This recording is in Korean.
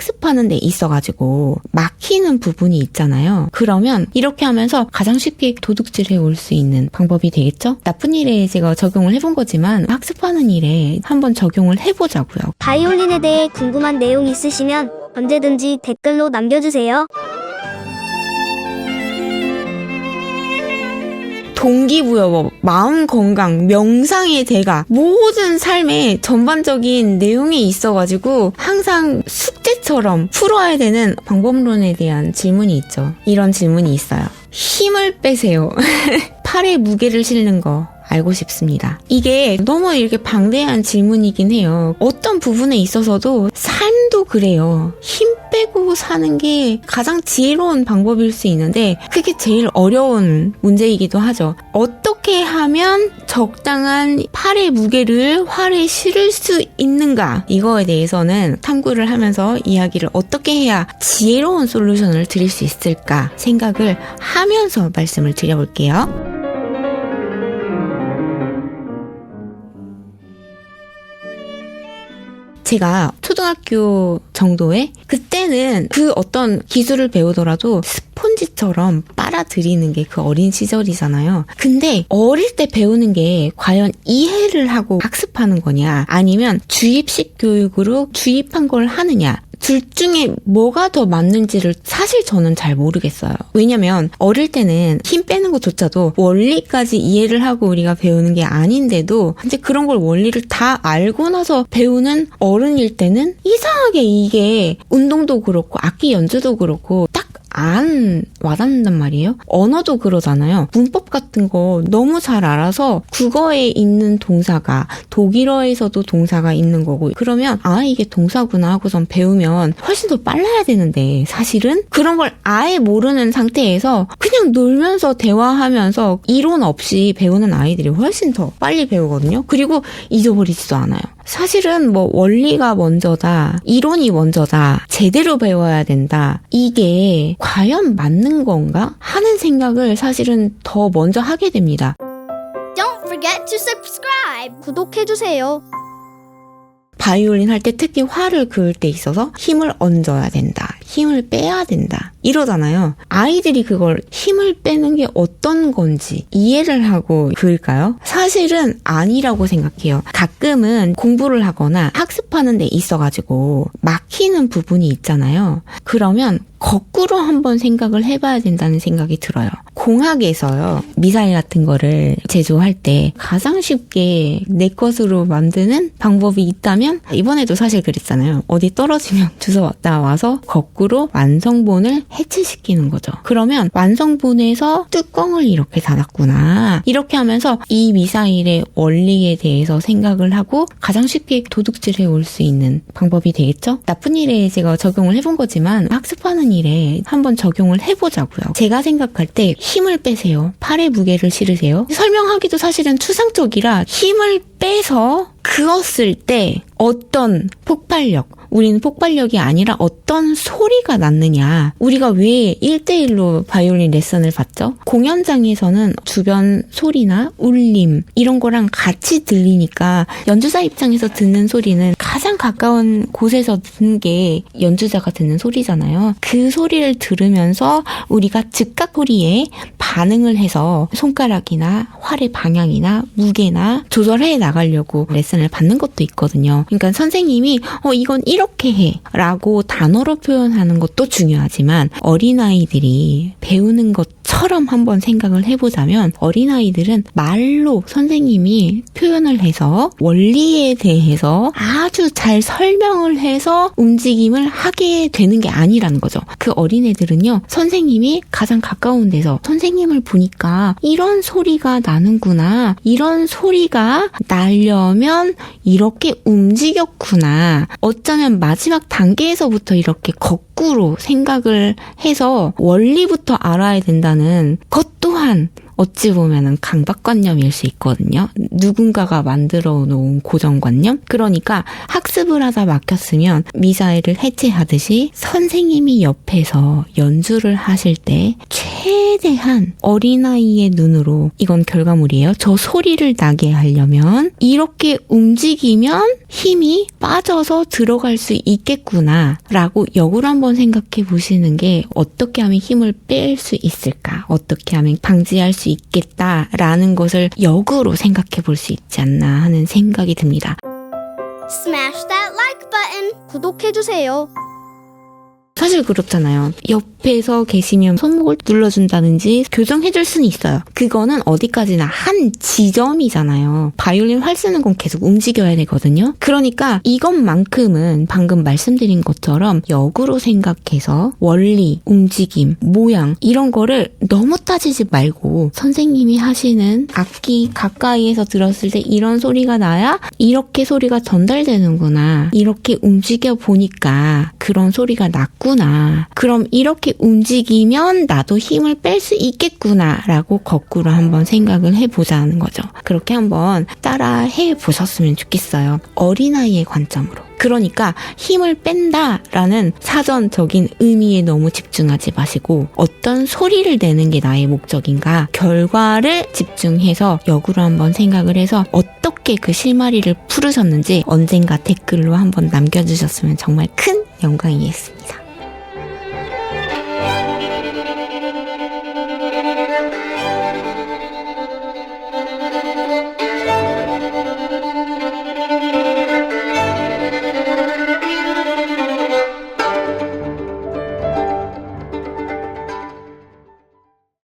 학습하는 데 있어가지고 막히는 부분이 있잖아요. 그러면 이렇게 하면서 가장 쉽게 도둑질해 올 수 있는 방법이 되겠죠? 나쁜 일에 제가 적용을 해본 거지만 학습하는 일에 한번 적용을 해보자고요. 바이올린에 대해 궁금한 내용 있으시면 언제든지 댓글로 남겨주세요. 동기부여, 마음 건강, 명상의 대가, 모든 삶의 전반적인 내용이 있어가지고 항상 숙제처럼 풀어야 되는 방법론에 대한 질문이 있죠. 이런 질문이 있어요. 힘을 빼세요. 팔에 무게를 실는 거 알고 싶습니다. 이게 너무 이렇게 방대한 질문이긴 해요. 어떤 부분에 있어서도 삶도 그래요. 힘 빼고 사는 게 가장 지혜로운 방법일 수 있는데 그게 제일 어려운 문제이기도 하죠. 어떻게 하면 적당한 팔의 무게를 활에 실을 수 있는가? 이거에 대해서는 탐구를 하면서 이야기를 어떻게 해야 지혜로운 솔루션을 드릴 수 있을까 생각을 하면서 말씀을 드려볼게요. 제가 초등학교 정도에 그때는 그 어떤 기술을 배우더라도 스폰지처럼 빨아들이는 게 그 어린 시절이잖아요. 근데 어릴 때 배우는 게 과연 이해를 하고 학습하는 거냐 아니면 주입식 교육으로 주입한 걸 하느냐 둘 중에 뭐가 더 맞는지를 사실 저는 잘 모르겠어요. 왜냐면 어릴 때는 힘 빼는 것조차도 원리까지 이해를 하고 우리가 배우는 게 아닌데도 이제 그런 걸 원리를 다 알고 나서 배우는 어른일 때는 이상하게 이게 운동도 그렇고 악기 연주도 그렇고 딱 안 와닿는단 말이에요. 언어도 그러잖아요. 문법 같은 거 너무 잘 알아서 국어에 있는 동사가 독일어에서도 동사가 있는 거고 그러면 아 이게 동사구나 하고선 배우면 훨씬 더 빨라야 되는데 사실은 그런 걸 아예 모르는 상태에서 그냥 놀면서 대화하면서 이론 없이 배우는 아이들이 훨씬 더 빨리 배우거든요. 그리고 잊어버리지도 않아요. 사실은 뭐 원리가 먼저다, 이론이 먼저다, 제대로 배워야 된다. 이게 과연 맞는 건가? 하는 생각을 사실은 더 먼저 하게 됩니다. Don't forget to subscribe. 구독해주세요. 바이올린 할 때 특히 활을 그을 때 있어서 힘을 얹어야 된다. 힘을 빼야 된다. 이러잖아요. 아이들이 그걸 힘을 빼는 게 어떤 건지 이해를 하고 그을까요? 사실은 아니라고 생각해요. 가끔은 공부를 하거나 학습하는 데 있어가지고 막히는 부분이 있잖아요. 그러면 거꾸로 한번 생각을 해봐야 된다는 생각이 들어요. 공학에서요. 미사일 같은 거를 제조할 때 가장 쉽게 내 것으로 만드는 방법이 있다면 이번에도 사실 그랬잖아요. 어디 떨어지면 주워왔다 와서 거꾸로 완성본을 해체시키는 거죠. 그러면 완성본에서 뚜껑을 이렇게 닫았구나. 이렇게 하면서 이 미사일의 원리에 대해서 생각을 하고 가장 쉽게 도둑질해 올 수 있는 방법이 되겠죠? 나쁜 일에 제가 적용을 해본 거지만 학습하는 일에 한번 적용을 해보자고요. 제가 생각할 때 힘을 빼세요. 팔에 무게를 실으세요. 설명하기도 사실은 추상적이라 힘을 빼서 그었을 때 어떤 폭발력, 우리는 폭발력이 아니라 어떤 소리가 났느냐. 우리가 왜 1대1로 바이올린 레슨을 받죠? 공연장에서는 주변 소리나 울림 이런 거랑 같이 들리니까 연주자 입장에서 듣는 소리는 가장 가까운 곳에서 듣는 게 연주자가 듣는 소리잖아요. 그 소리를 들으면서 우리가 즉각 소리에 반응을 해서 손가락이나 활의 방향이나 무게나 조절해 나가려고 레슨을 받는 것도 있거든요. 그러니까 선생님이 이건 이렇게 해 라고 단어로 표현하는 것도 중요하지만 어린아이들이 배우는 것처럼 한번 생각을 해보자면 어린아이들은 말로 선생님이 표현을 해서 원리에 대해서 아주 잘 설명을 해서 움직임을 하게 되는 게 아니라는 거죠. 그 어린애들은요. 선생님이 가장 가까운 데서 선생님을 보니까 이런 소리가 나는구나. 이런 소리가 나려면 이렇게 움직였구나. 어쩌면 마지막 단계에서부터 이렇게 거꾸로 생각을 해서 원리부터 알아야 된다는 것 또한 어찌 보면은 강박관념일 수 있거든요. 누군가가 만들어 놓은 고정관념? 그러니까 학습을 하다 막혔으면 미사일을 해체하듯이 선생님이 옆에서 연주를 하실 때 최대한 어린아이의 눈으로, 이건 결과물이에요. 저 소리를 나게 하려면 이렇게 움직이면 힘이 빠져서 들어갈 수 있겠구나 라고 역으로 한번 생각해 보시는 게, 어떻게 하면 힘을 뺄 수 있을까, 어떻게 하면 방지할 수 있겠다라는 것을 역으로 생각해 볼 수 있지 않나 하는 생각이 듭니다. Smash that like button. 구독해주세요. 사실 그렇잖아요. 옆에서 계시면 손목을 눌러준다든지 교정해줄 수는 있어요. 그거는 어디까지나 한 지점이잖아요. 바이올린 활 쓰는 건 계속 움직여야 되거든요. 그러니까 이것만큼은 방금 말씀드린 것처럼 역으로 생각해서 원리, 움직임, 모양 이런 거를 너무 따지지 말고, 선생님이 하시는 악기 가까이에서 들었을 때 이런 소리가 나야 이렇게 소리가 전달되는구나, 이렇게 움직여 보니까 그런 소리가 났구나, 그럼 이렇게 움직이면 나도 힘을 뺄 수 있겠구나 라고 거꾸로 한번 생각을 해보자는 거죠. 그렇게 한번 따라 해보셨으면 좋겠어요. 어린아이의 관점으로. 그러니까 힘을 뺀다라는 사전적인 의미에 너무 집중하지 마시고, 어떤 소리를 내는 게 나의 목적인가, 결과를 집중해서 역으로 한번 생각을 해서 어떻게 그 실마리를 풀으셨는지 언젠가 댓글로 한번 남겨주셨으면 정말 큰 영광이겠습니다.